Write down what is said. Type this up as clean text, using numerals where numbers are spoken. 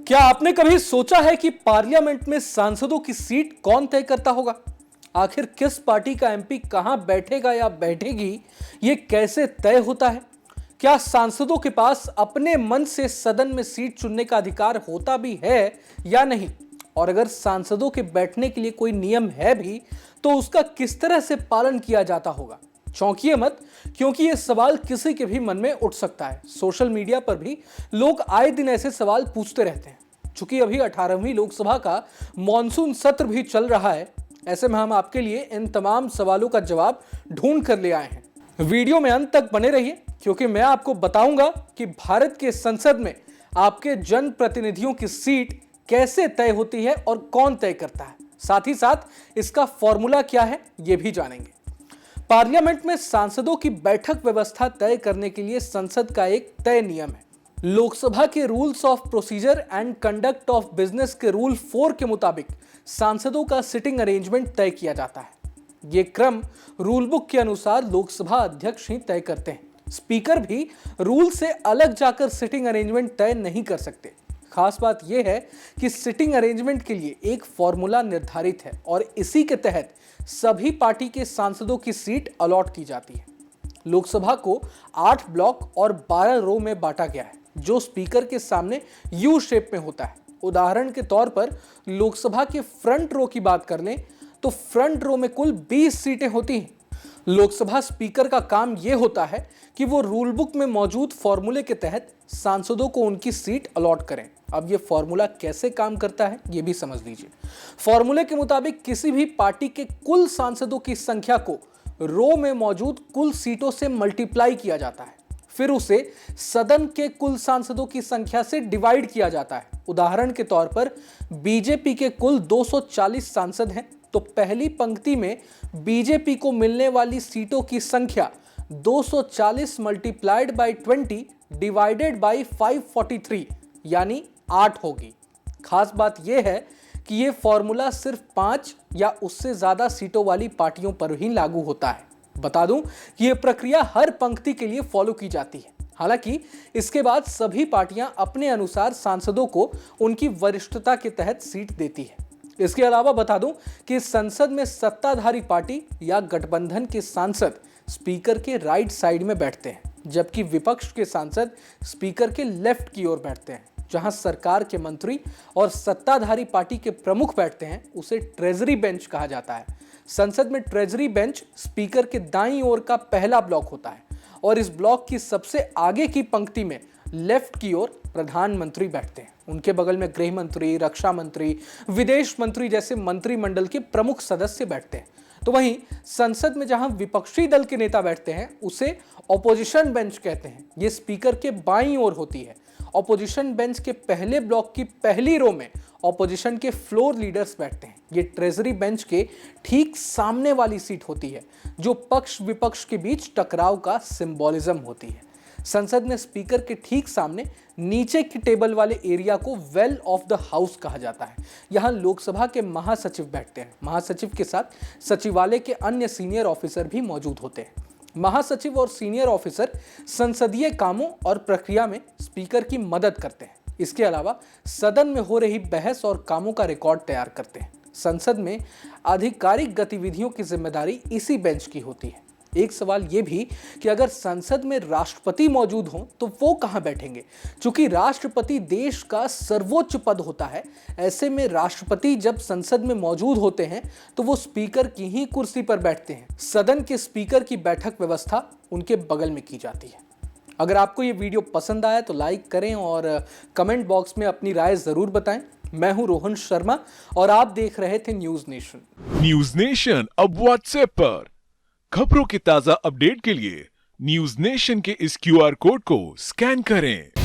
क्या आपने कभी सोचा है कि पार्लियामेंट में सांसदों की सीट कौन तय करता होगा? आखिर किस पार्टी का एमपी कहां बैठेगा या बैठेगी, ये कैसे तय होता है? क्या सांसदों के पास अपने मन से सदन में सीट चुनने का अधिकार होता भी है या नहीं? और अगर सांसदों के बैठने के लिए कोई नियम है भी, तो उसका किस तरह से पालन किया जाता होगा? चौंकिए मत, क्योंकि यह सवाल किसी के भी मन में उठ सकता है। सोशल मीडिया पर भी लोग आए दिन ऐसे सवाल पूछते रहते हैं। चूंकि अभी 18वीं लोकसभा का मॉनसून सत्र भी चल रहा है, ऐसे में हम आपके लिए इन तमाम सवालों का जवाब ढूंढ कर ले आए हैं। वीडियो में अंत तक बने रहिए, क्योंकि मैं आपको बताऊंगा कि भारत के संसद में आपके जनप्रतिनिधियों की सीट कैसे तय होती है और कौन तय करता है। साथ ही साथ इसका फॉर्मूला क्या है, यह भी जानेंगे। पार्लियामेंट में सांसदों की बैठक व्यवस्था तय करने के लिए संसद का एक तय नियम है। लोकसभा के rules of procedure and conduct of business के रूल 4 के मुताबिक सांसदों का सिटिंग अरेंजमेंट तय किया जाता है। ये क्रम रूल बुक के अनुसार लोकसभा अध्यक्ष ही तय करते हैं। स्पीकर भी रूल से अलग जाकर सिटिंग अरेंजमेंट तय नहीं कर सकते। खास बात यह है कि सिटिंग अरेंजमेंट के लिए एक फॉर्मूला निर्धारित है और इसी के तहत सभी पार्टी के सांसदों की सीट अलॉट की जाती है। लोकसभा को 8 ब्लॉक और 12 रो में बांटा गया है, जो स्पीकर के सामने यू शेप में होता है। उदाहरण के तौर पर लोकसभा के फ्रंट रो की बात कर लें तो फ्रंट रो में कुल 20 सीटें होती हैं। लोकसभा स्पीकर का काम यह होता है कि वो रूल बुक में मौजूद फॉर्मूले के तहत सांसदों को उनकी सीट अलॉट करें। अब ये फॉर्मूला कैसे काम करता है, ये भी समझ लीजिए। फॉर्मूले के मुताबिक किसी भी पार्टी के कुल सांसदों की संख्या को रो में मौजूद कुल सीटों से मल्टीप्लाई किया जाता है, फिर उसे सदन के कुल सांसदों की संख्या से डिवाइड किया जाता है। उदाहरण के तौर पर बीजेपी के कुल 240 सांसद हैं, तो पहली पंक्ति में बीजेपी को मिलने वाली सीटों की संख्या 240 मल्टीप्लाइड बाई 20 डिवाइडेड बाई 543 यानी 8 होगी। खास बात यह है कि यह फॉर्मूला सिर्फ 5 या उससे ज्यादा सीटों वाली पार्टियों पर ही लागू होता है। बता दूं कि यह प्रक्रिया हर पंक्ति के लिए फॉलो की जाती है। हालांकि इसके बाद सभी पार्टियां अपने अनुसार सांसदों को उनकी वरिष्ठता के तहत सीट देती है। इसके अलावा बता दूं कि संसद में सत्ताधारी पार्टी या गठबंधन के सांसद स्पीकर के राइट साइड में बैठते हैं, जबकि विपक्ष के सांसद स्पीकर के लेफ्ट की ओर बैठते हैं। जहां सरकार के मंत्री और सत्ताधारी पार्टी के प्रमुख बैठते हैं, उसे ट्रेजरी बेंच कहा जाता है। संसद में ट्रेजरी बेंच स्पीकर के दाईं ओर का पहला ब्लॉक होता है और इस ब्लॉक की सबसे आगे की पंक्ति में लेफ्ट की ओर प्रधानमंत्री बैठते हैं। उनके बगल में गृह मंत्री, रक्षा मंत्री, विदेश मंत्री जैसे मंत्रिमंडल के प्रमुख सदस्य बैठते हैं। तो वहीं संसद में जहां विपक्षी दल के नेता बैठते हैं, उसे ऑपोजिशन बेंच कहते हैं। ये स्पीकर के बाईं ओर होती है। ऑपोजिशन बेंच के पहले ब्लॉक की पहली रो में ऑपोजिशन के फ्लोर लीडर्स बैठते हैं। ये ट्रेजरी बेंच के ठीक सामने वाली सीट होती है, जो पक्ष विपक्ष के बीच टकराव का सिंबोलिज्म होती है। संसद में स्पीकर के ठीक सामने नीचे की टेबल वाले एरिया को वेल ऑफ द हाउस कहा जाता है। यहाँ लोकसभा के महासचिव बैठते हैं। महासचिव के साथ सचिवालय के अन्य सीनियर ऑफिसर भी मौजूद होते हैं। महासचिव और सीनियर ऑफिसर संसदीय कामों और प्रक्रिया में स्पीकर की मदद करते हैं। इसके अलावा सदन में हो रही बहस और कामों का रिकॉर्ड तैयार करते हैं। संसद में आधिकारिक गतिविधियों की जिम्मेदारी इसी बेंच की होती है। एक सवाल यह भी कि अगर संसद में राष्ट्रपति मौजूद हो तो वो कहां बैठेंगे? चूंकि राष्ट्रपति देश का सर्वोच्च पद होता है, ऐसे में राष्ट्रपति जब संसद में मौजूद होते हैं तो वो स्पीकर की ही कुर्सी पर बैठते हैं। सदन के स्पीकर की बैठक व्यवस्था उनके बगल में की जाती है। अगर आपको ये वीडियो पसंद आया तो लाइक करें और कमेंट बॉक्स में अपनी राय जरूर बताएं। मैं हूं रोहन शर्मा और आप देख रहे थे न्यूज नेशन। न्यूज नेशन अब व्हाट्सएप पर खबरों के ताजा अपडेट के लिए न्यूज नेशन के इस QR कोड को स्कैन करें।